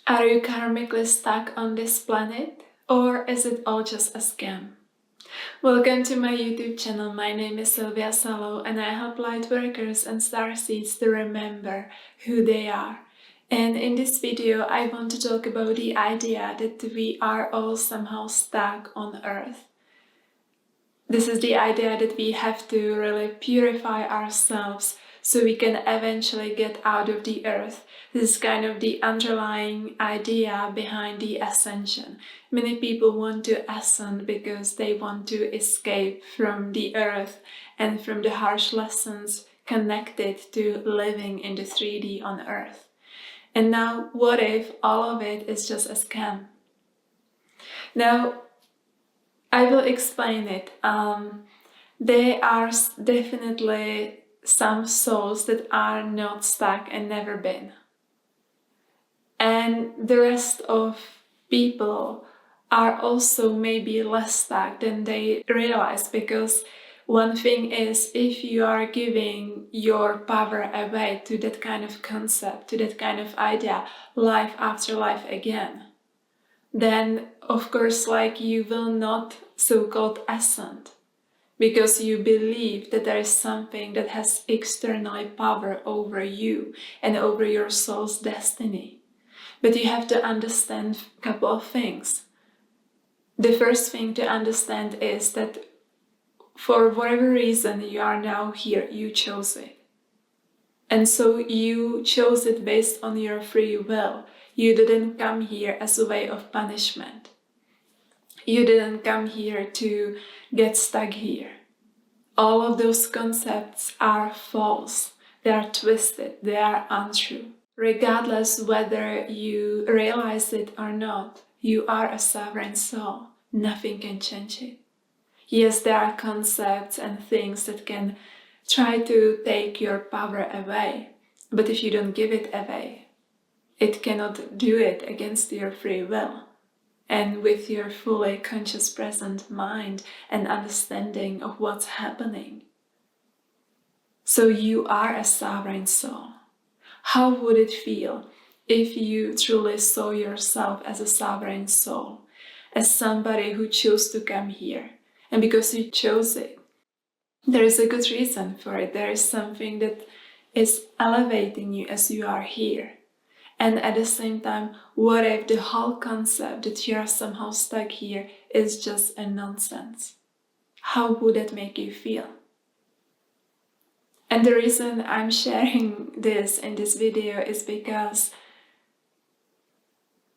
Are you karmically stuck on this planet? Or is it all just a scam? Welcome to my YouTube channel. My name is Sylvia Salo and I help light workers and starseeds to remember who they are. And in this video I want to talk about the idea that we are all somehow stuck on Earth. This is the idea that we have to really purify ourselves so we can eventually get out of the earth. This is kind of the underlying idea behind the ascension. Many people want to ascend because they want to escape from the earth and from the harsh lessons connected to living in the 3D on earth. And now, what if all of it is just a scam? Now, I will explain it. There are definitely some souls that are not stuck and never been. And the rest of people are also maybe less stuck than they realize, because one thing is, if you are giving your power away to that kind of concept, to that kind of idea, life after life again, then of course you will not so-called ascend, because you believe that there is something that has external power over you and over your soul's destiny. But you have to understand a couple of things. The first thing to understand is that for whatever reason you are now here, you chose it. And so you chose it based on your free will. You didn't come here as a way of punishment. You didn't come here to get stuck here. All of those concepts are false. They are twisted. They are untrue. Regardless whether you realize it or not, you are a sovereign soul. Nothing can change it. Yes, there are concepts and things that can try to take your power away, but if you don't give it away, it cannot do it against your free will and with your fully conscious present mind and understanding of what's happening. So you are a sovereign soul. How would it feel if you truly saw yourself as a sovereign soul, as somebody who chose to come here? And because you chose it, there is a good reason for it. There is something that is elevating you as you are here. And at the same time, what if the whole concept that you are somehow stuck here is just a nonsense? How would that make you feel? And the reason I'm sharing this in this video is because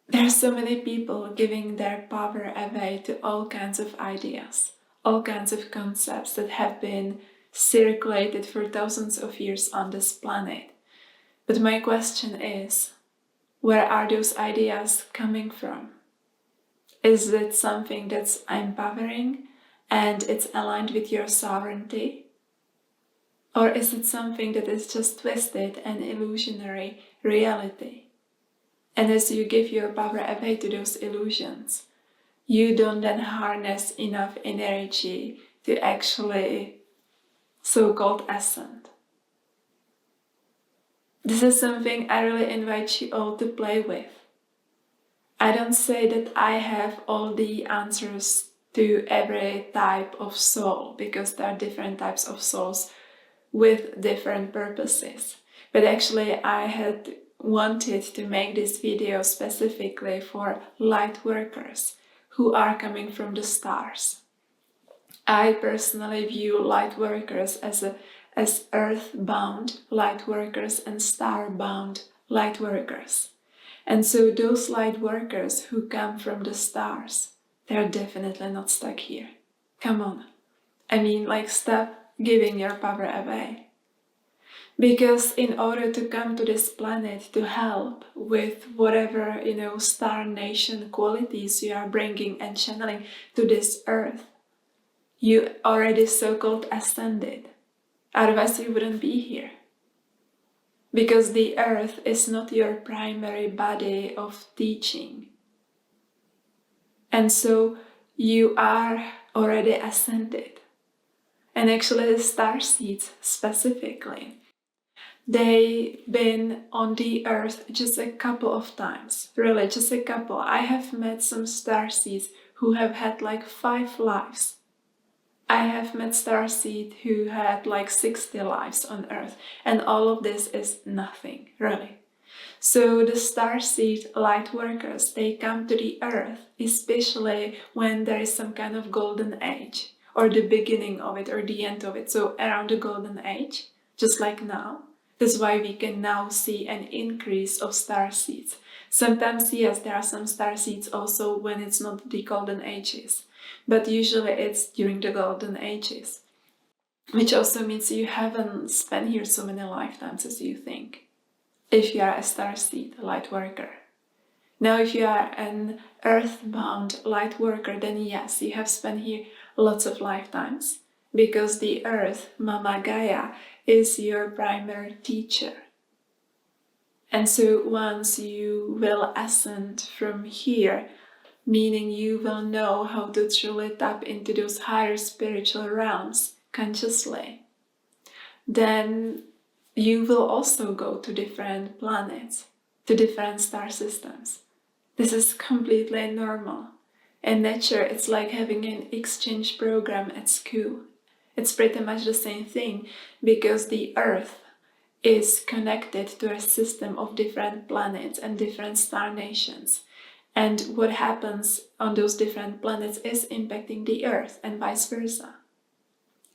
there are so many people giving their power away to all kinds of ideas, all kinds of concepts that have been circulated for thousands of years on this planet. But my question is, where are those ideas coming from? Is it something that's empowering and it's aligned with your sovereignty? Or is it something that is just twisted and illusionary reality? And as you give your power away to those illusions, you don't then harness enough energy to actually so-called ascend. This is something I really invite you all to play with. I don't say that I have all the answers to every type of soul, because there are different types of souls with different purposes. But actually I had wanted to make this video specifically for light workers who are coming from the stars. I personally view light workers as earth-bound light workers and star-bound light workers. And so those light workers who come from the stars, they're definitely not stuck here. Come on. I mean, stop giving your power away. Because in order to come to this planet to help with whatever, star nation qualities you are bringing and channeling to this earth, you already so-called ascended. Otherwise you wouldn't be here. Because the earth is not your primary body of teaching. And so you are already ascended. And actually the starseeds specifically, They've been on the earth just a couple of times, really, just a couple. I have met some starseeds who have had like 5 lives. I have met starseed who had like 60 lives on earth, and all of this is nothing, really. So the starseed light workers, they come to the earth, especially when there is some kind of golden age, or the beginning of it, or the end of it. So around the golden age, just like now. That's why we can now see an increase of starseeds. Sometimes, yes, there are some starseeds also when it's not the golden ages, but usually it's during the golden ages, which also means you haven't spent here so many lifetimes as you think, if you are a starseed light worker. Now, if you are an earthbound light worker, then yes, you have spent here lots of lifetimes, because the earth, Mama Gaia, is your primary teacher. And so once you will ascend from here, meaning you will know how to truly tap into those higher spiritual realms consciously, then you will also go to different planets, to different star systems. This is completely normal. In nature, it's like having an exchange program at school. It's pretty much the same thing, because the Earth is connected to a system of different planets and different star nations. And what happens on those different planets is impacting the Earth and vice versa.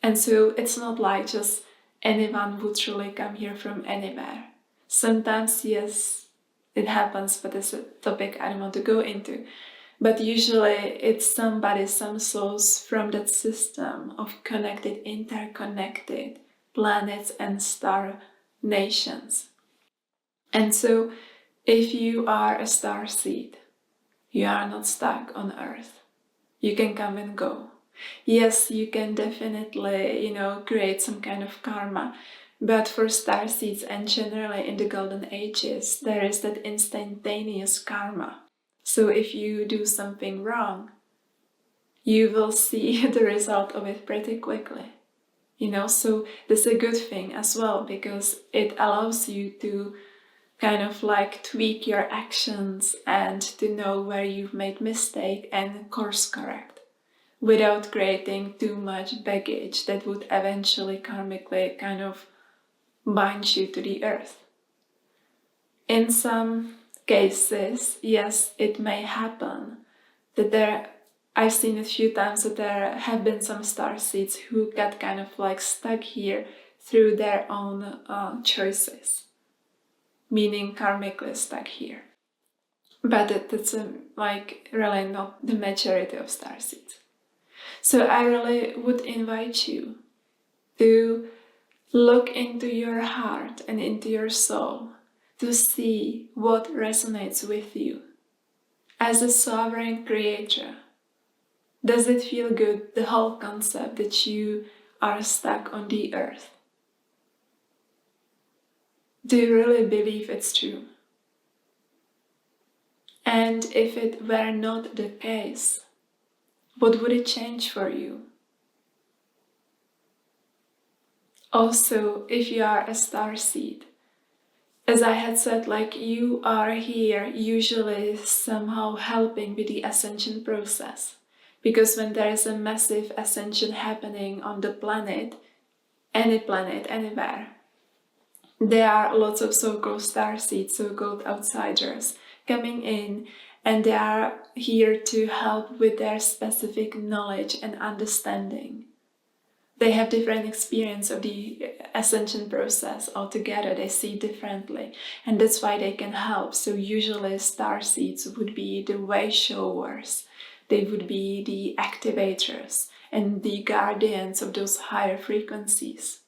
And so it's not like just anyone would truly come here from anywhere. Sometimes, yes, it happens, but it's a topic I don't want to go into. But usually it's somebody, some souls from that system of connected, interconnected planets and star nations. And so if you are a star seed, you are not stuck on Earth. You can come and go. Yes, you can definitely, create some kind of karma. But for star seeds and generally in the golden ages, there is that instantaneous karma. So if you do something wrong, you will see the result of it pretty quickly. So that's a good thing as well, because it allows you to kind of like tweak your actions and to know where you've made mistake and course correct, without creating too much baggage that would eventually karmically kind of bind you to the earth. In some cases, yes, it may happen that I've seen a few times that there have been some starseeds who got kind of like stuck here through their own choices, meaning karmically stuck here. But that's like really not the majority of starseeds. So I really would invite you to look into your heart and into your soul to see what resonates with you. As a sovereign creator, does it feel good, the whole concept that you are stuck on the earth? Do you really believe it's true? And if it were not the case, what would it change for you? Also, if you are a starseed, as I had said, like you are here usually somehow helping with the ascension process. Because when there is a massive ascension happening on the planet, anywhere, there are lots of so-called starseeds, so-called outsiders coming in, and they are here to help with their specific knowledge and understanding. They have different experience of the ascension process altogether. They see differently, and that's why they can help. So usually starseeds would be the way showers. They would be the activators and the guardians of those higher frequencies.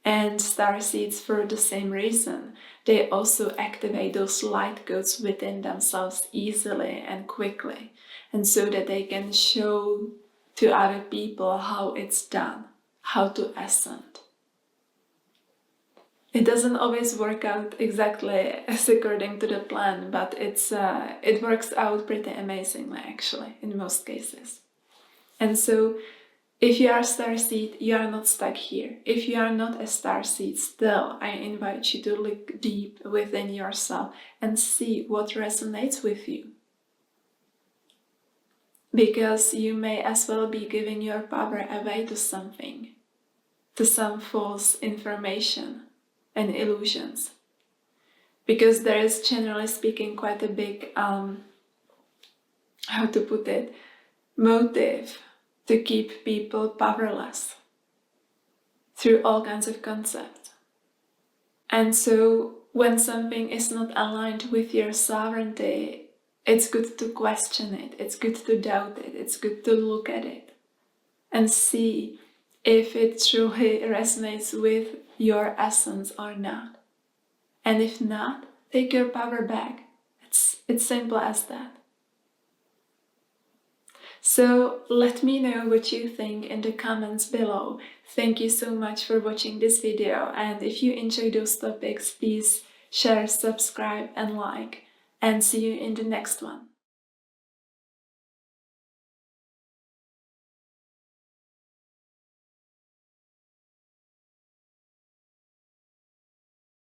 And starseeds, for the same reason, they also activate those light codes within themselves easily and quickly, and so that they can show to other people how it's done, how to ascend. It doesn't always work out exactly as according to the plan, but it works out pretty amazingly, actually, in most cases. And so If you are a starseed, you are not stuck here. If you are not a starseed, still, I invite you to look deep within yourself and see what resonates with you. Because you may as well be giving your power away to something, to some false information and illusions. Because there is, generally speaking, quite a big, how to put it, motive to keep people powerless through all kinds of concepts. And so when something is not aligned with your sovereignty, it's good to question it, it's good to doubt it, it's good to look at it and see if it truly resonates with your essence or not. And if not, take your power back. It's simple as that. So let me know what you think in the comments below. Thank you so much for watching this video, and if you enjoy those topics, please share, subscribe and like, and see you in the next one.